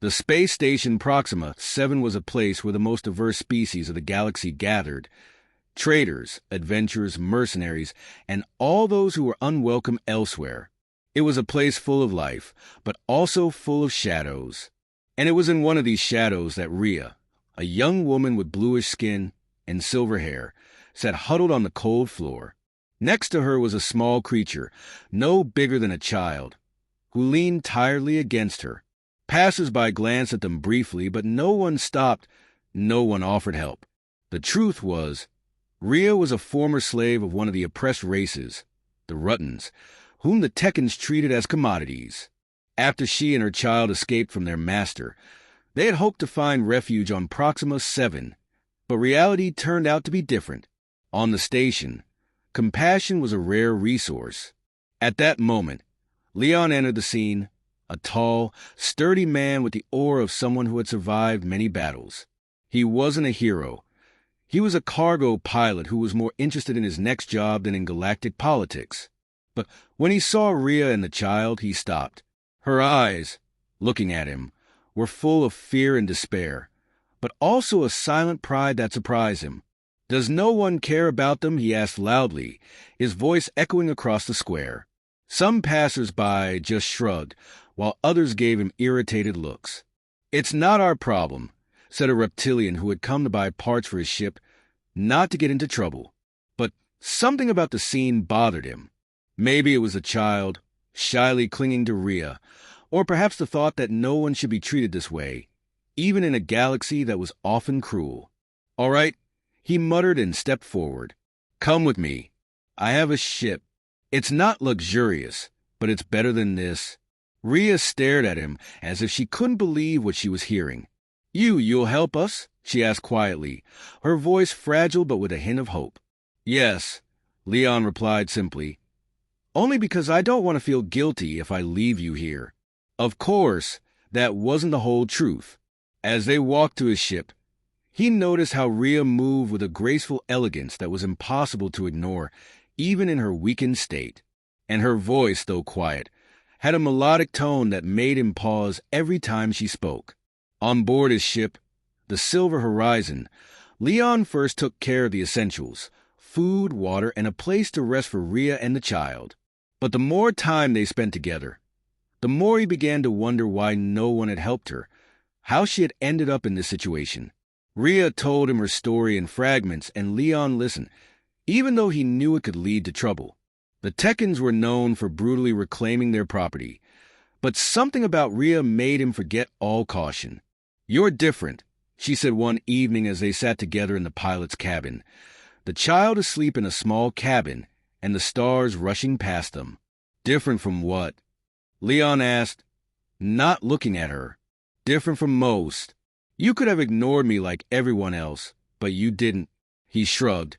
The space station Proxima 7 was a place where the most diverse species of the galaxy gathered: traders, adventurers, mercenaries, and all those who were unwelcome elsewhere. It was a place full of life, but also full of shadows. And it was in one of these shadows that Rhea, a young woman with bluish skin and silver hair, sat huddled on the cold floor. Next to her was a small creature, no bigger than a child, who leaned tiredly against her. Passers-by glanced at them briefly, but no one stopped, no one offered help. The truth was, Rhea was a former slave of one of the oppressed races, the Ruttans, whom the Tekkens treated as commodities. After she and her child escaped from their master, they had hoped to find refuge on Proxima 7, but reality turned out to be different. On the station, compassion was a rare resource. At that moment, Leon entered the scene, a tall, sturdy man with the aura of someone who had survived many battles. He wasn't a hero. He was a cargo pilot who was more interested in his next job than in galactic politics. But when he saw Rhea and the child, he stopped. Her eyes, looking at him, were full of fear and despair, but also a silent pride that surprised him. "Does no one care about them?" he asked loudly, his voice echoing across the square. Some passers-by just shrugged, while others gave him irritated looks. "It's not our problem," said a reptilian who had come to buy parts for his ship, not to get into trouble. But something about the scene bothered him. Maybe it was the child, shyly clinging to Rhea, or perhaps the thought that no one should be treated this way, even in a galaxy that was often cruel. "All right," he muttered and stepped forward. "Come with me. I have a ship. It's not luxurious, but it's better than this." Rhea stared at him as if she couldn't believe what she was hearing. You'll help us?" she asked quietly, her voice fragile but with a hint of hope. "Yes," Leon replied simply. "Only because I don't want to feel guilty if I leave you here." Of course, that wasn't the whole truth. As they walked to his ship, he noticed how Rhea moved with a graceful elegance that was impossible to ignore, even in her weakened state. And her voice, though quiet, had a melodic tone that made him pause every time she spoke. On board his ship, the Silver Horizon, Leon first took care of the essentials: food, water, and a place to rest for Rhea and the child. But the more time they spent together, the more he began to wonder why no one had helped her, how she had ended up in this situation. Rhea told him her story in fragments, and Leon listened, even though he knew it could lead to trouble. The Tekkens were known for brutally reclaiming their property, but something about Rhea made him forget all caution. "You're different," she said one evening as they sat together in the pilot's cabin, the child asleep in a small cabin and the stars rushing past them. "Different from what?" Leon asked, not looking at her. "Different from most. You could have ignored me like everyone else, but you didn't." He shrugged,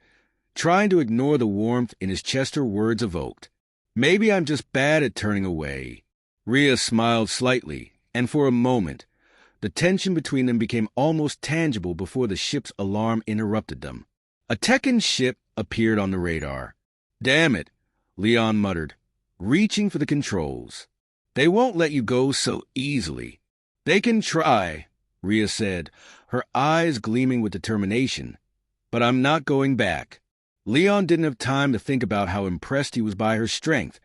trying to ignore the warmth in his chest her words evoked. "Maybe I'm just bad at turning away." Rhea smiled slightly, and for a moment, the tension between them became almost tangible before the ship's alarm interrupted them. A Tekken ship appeared on the radar. "Damn it," Leon muttered, reaching for the controls. "They won't let you go so easily." "They can try," Rhea said, her eyes gleaming with determination. "But I'm not going back." Leon didn't have time to think about how impressed he was by her strength.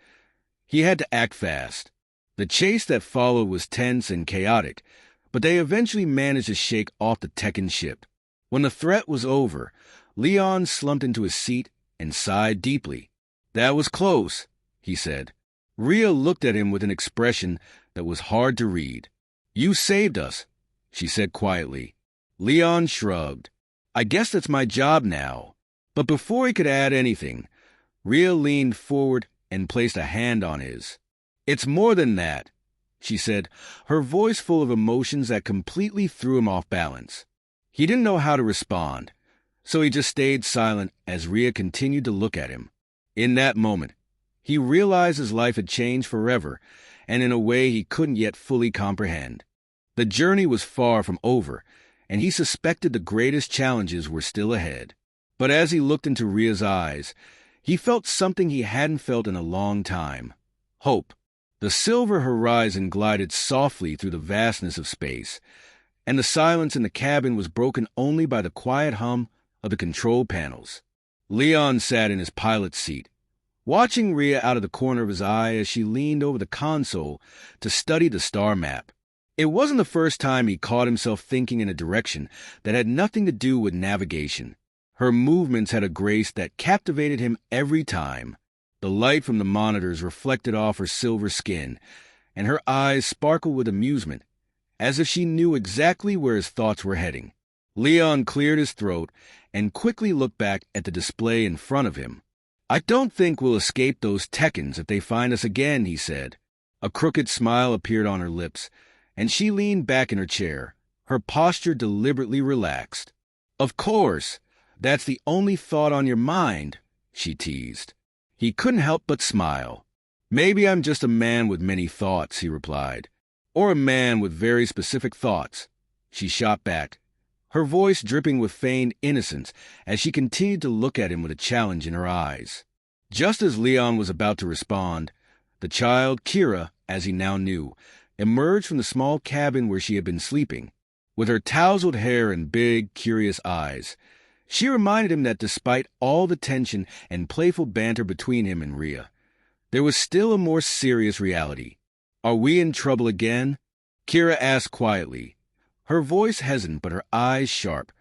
He had to act fast. The chase that followed was tense and chaotic, but they eventually managed to shake off the Tekken ship. When the threat was over, Leon slumped into his seat and sighed deeply. "That was close," he said. Rhea looked at him with an expression that was hard to read. "You saved us," she said quietly. Leon shrugged. "I guess that's my job now." But before he could add anything, Rhea leaned forward and placed a hand on his. "It's more than that," she said, her voice full of emotions that completely threw him off balance. He didn't know how to respond, so he just stayed silent as Rhea continued to look at him. In that moment, he realized his life had changed forever, and in a way he couldn't yet fully comprehend. The journey was far from over, and he suspected the greatest challenges were still ahead. But as he looked into Rhea's eyes, he felt something he hadn't felt in a long time: hope. The silver horizon glided softly through the vastness of space, and the silence in the cabin was broken only by the quiet hum of the control panels. Leon sat in his pilot's seat, watching Rhea out of the corner of his eye as she leaned over the console to study the star map. It wasn't the first time he caught himself thinking in a direction that had nothing to do with navigation. Her movements had a grace that captivated him every time. The light from the monitors reflected off her silver skin, and her eyes sparkled with amusement, as if she knew exactly where his thoughts were heading. Leon cleared his throat and quickly looked back at the display in front of him. "I don't think we'll escape those Tekkens if they find us again," he said. A crooked smile appeared on her lips, and she leaned back in her chair, her posture deliberately relaxed. "Of course, that's the only thought on your mind," she teased. He couldn't help but smile. "Maybe I'm just a man with many thoughts," he replied. "Or a man with very specific thoughts." She shot back, her voice dripping with feigned innocence as she continued to look at him with a challenge in her eyes. Just as Leon was about to respond, the child, Kira, as he now knew, emerged from the small cabin where she had been sleeping. With her tousled hair and big, curious eyes, she reminded him that despite all the tension and playful banter between him and Rhea, there was still a more serious reality. "Are we in trouble again?" Kira asked quietly, her voice hesitant but her eyes sharp,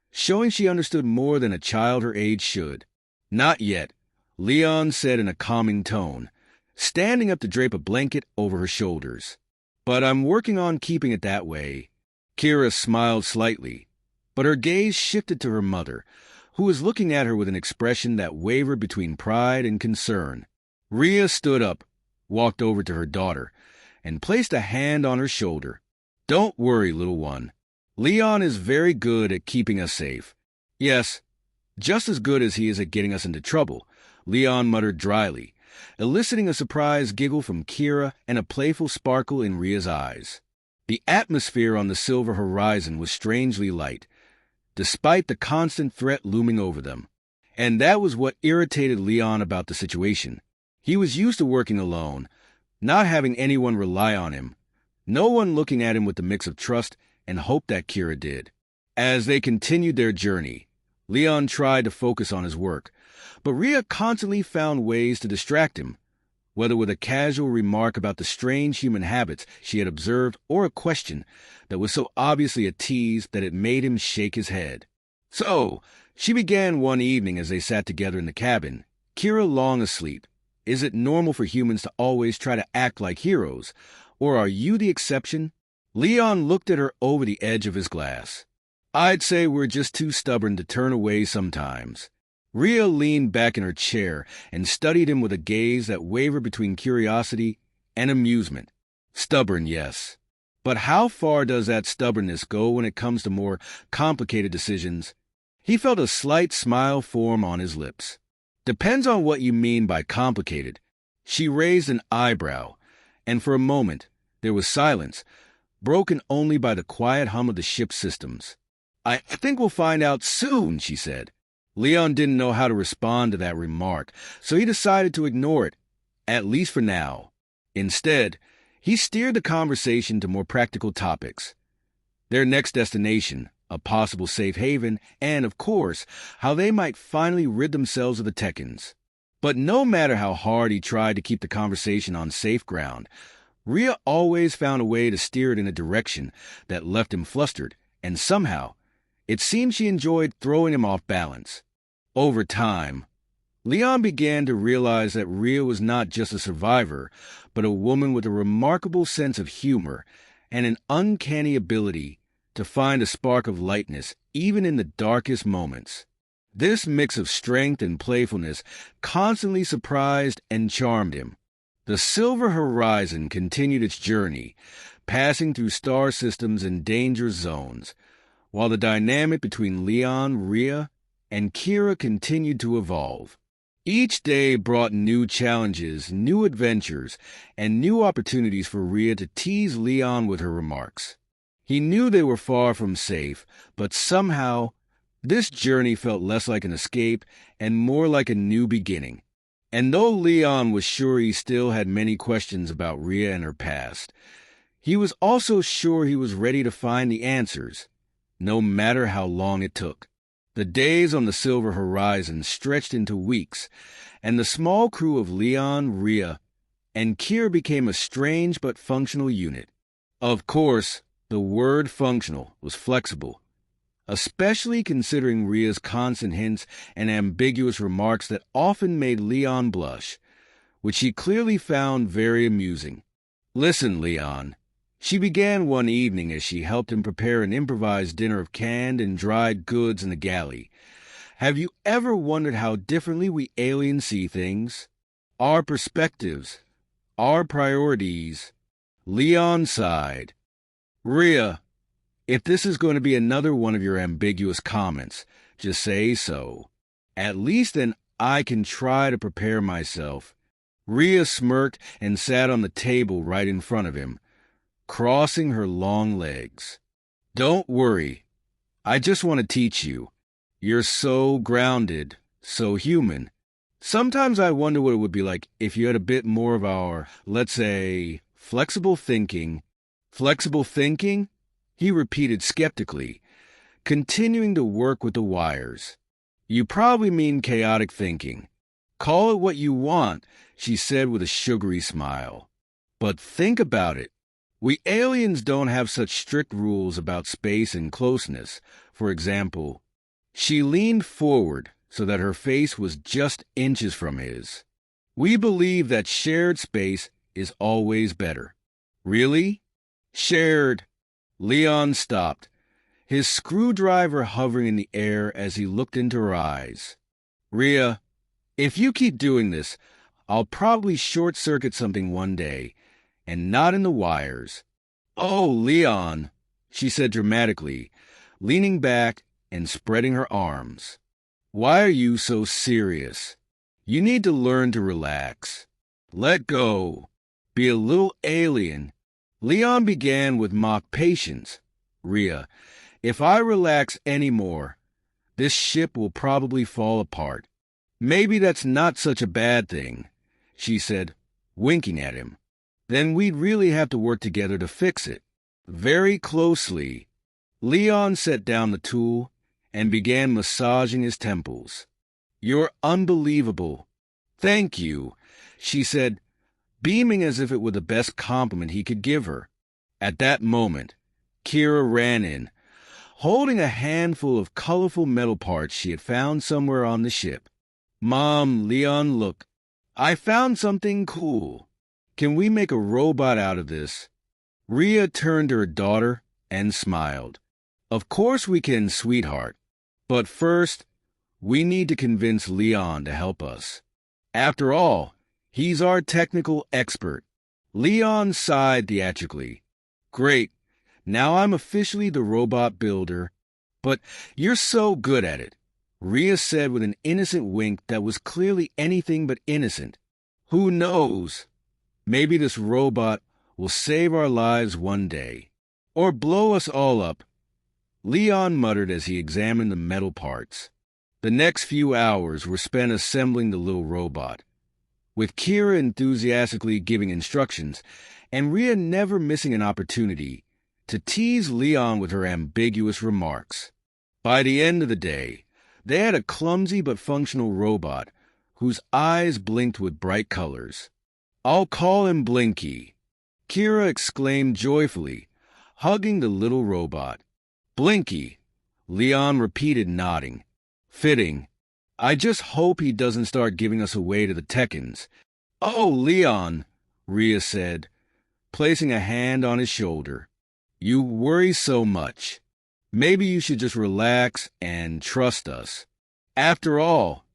showing she understood more than a child her age should. "Not yet," Leon said in a calming tone, standing up to drape a blanket over her shoulders. "But I'm working on keeping it that way." Kira smiled slightly, but her gaze shifted to her mother, who was looking at her with an expression that wavered between pride and concern. Rhea stood up, walked over to her daughter, and placed a hand on her shoulder. "Don't worry, little one. Leon is very good at keeping us safe. Yes, just as good as he is at getting us into trouble," Leon muttered dryly, eliciting a surprised giggle from Kira and a playful sparkle in Rhea's eyes. The atmosphere on the silver horizon was strangely light, despite the constant threat looming over them. And that was what irritated Leon about the situation. He was used to working alone, not having anyone rely on him, no one looking at him with the mix of trust and hope that Kira did. As they continued their journey, Leon tried to focus on his work, but Rhea constantly found ways to distract him, whether with a casual remark about the strange human habits she had observed or a question that was so obviously a tease that it made him shake his head. "So," she began one evening as they sat together in the cabin, Kira long asleep, "is it normal for humans to always try to act like heroes, or are you the exception?" Leon looked at her over the edge of his glass. "I'd say we're just too stubborn to turn away sometimes." Rhea leaned back in her chair and studied him with a gaze that wavered between curiosity and amusement. "Stubborn, yes. But how far does that stubbornness go when it comes to more complicated decisions?" He felt a slight smile form on his lips. "Depends on what you mean by complicated." She raised an eyebrow, and for a moment there was silence, broken only by the quiet hum of the ship's systems. "I think we'll find out soon," she said. Leon didn't know how to respond to that remark, so he decided to ignore it, at least for now. Instead, he steered the conversation to more practical topics. Their next destination, a possible safe haven, and, of course, how they might finally rid themselves of the Tekkens. But no matter how hard he tried to keep the conversation on safe ground, Rhea always found a way to steer it in a direction that left him flustered, and somehow, it seemed she enjoyed throwing him off balance. Over time, Leon began to realize that Rhea was not just a survivor, but a woman with a remarkable sense of humor and an uncanny ability to find a spark of lightness even in the darkest moments. This mix of strength and playfulness constantly surprised and charmed him. The silver horizon continued its journey, passing through star systems and danger zones, while the dynamic between Leon, Rhea, and Kira continued to evolve. Each day brought new challenges, new adventures, and new opportunities for Rhea to tease Leon with her remarks. He knew they were far from safe, but somehow this journey felt less like an escape and more like a new beginning. And though Leon was sure he still had many questions about Rhea and her past, he was also sure he was ready to find the answers, no matter how long it took. The days on the silver horizon stretched into weeks, and the small crew of Leon, Rhea, and Kira became a strange but functional unit. Of course, the word functional was flexible, especially considering Rhea's constant hints and ambiguous remarks that often made Leon blush, which she clearly found very amusing. "Listen, Leon," she began one evening as she helped him prepare an improvised dinner of canned and dried goods in the galley. "Have you ever wondered how differently we aliens see things? Our perspectives, our priorities." Leon sighed. "Rhea, if this is going to be another one of your ambiguous comments, just say so. At least then I can try to prepare myself." Rhea smirked and sat on the table right in front of him, crossing her long legs. "Don't worry. I just want to teach you. You're so grounded, so human. Sometimes I wonder what it would be like if you had a bit more of our, let's say, flexible thinking." "Flexible thinking?" he repeated skeptically, continuing to work with the wires. "You probably mean chaotic thinking. Call it what you want," she said with a sugary smile. "But think about it. We aliens don't have such strict rules about space and closeness. For example," she leaned forward so that her face was just inches from his. "We believe that shared space is always better." "Really?" "Shared." Leon stopped, his screwdriver hovering in the air as he looked into her eyes. "Rhea, if you keep doing this, I'll probably short-circuit something one day, and not in the wires." "Oh, Leon," she said dramatically, leaning back and spreading her arms. "Why are you so serious? You need to learn to relax. Let go. Be a little alien." Leon began with mock patience. "Rhea, if I relax any more, this ship will probably fall apart." "Maybe that's not such a bad thing," she said, winking at him. "Then we'd really have to work together to fix it. Very closely." Leon set down the tool and began massaging his temples. "You're unbelievable." "Thank you," she said, beaming as if it were the best compliment he could give her. At that moment, Kira ran in, holding a handful of colorful metal parts she had found somewhere on the ship. "Mom, Leon, look. I found something cool. Can we make a robot out of this?" Rhea turned to her daughter and smiled. "Of course we can, sweetheart. But first, we need to convince Leon to help us. After all, he's our technical expert." Leon sighed theatrically. "Great. Now I'm officially the robot builder." "But you're so good at it," Rhea said with an innocent wink that was clearly anything but innocent. "Who knows? Maybe this robot will save our lives one day. Or blow us all up." Leon muttered as he examined the metal parts. The next few hours were spent assembling the little robot, with Kira enthusiastically giving instructions, and Rhea never missing an opportunity to tease Leon with her ambiguous remarks. By the end of the day, they had a clumsy but functional robot whose eyes blinked with bright colors. "I'll call him Blinky," Kira exclaimed joyfully, hugging the little robot. "Blinky," Leon repeated, nodding. "Fitting. I just hope he doesn't start giving us away to the Tekkens." "Oh, Leon," Rhea said, placing a hand on his shoulder. "You worry so much. Maybe you should just relax and trust us. After all,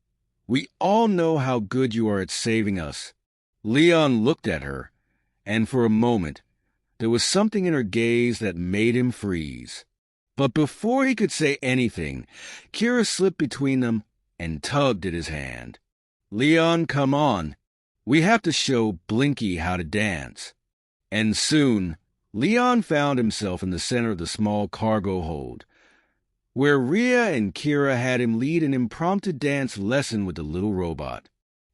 we all know how good you are at saving us." Leon looked at her, and for a moment, there was something in her gaze that made him freeze. But before he could say anything, Kira slipped between them and tugged at his hand. "Leon, come on. We have to show Blinky how to dance." And soon, Leon found himself in the center of the small cargo hold, where Rhea and Kira had him lead an impromptu dance lesson with the little robot.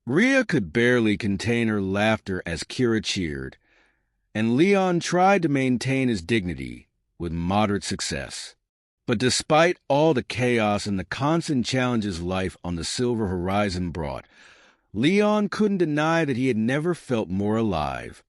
Rhea could barely contain her laughter as Kira cheered, and Leon tried to maintain his dignity with moderate success. But despite all the chaos and the constant challenges life on the Silver Horizon brought, Leon couldn't deny that he had never felt more alive.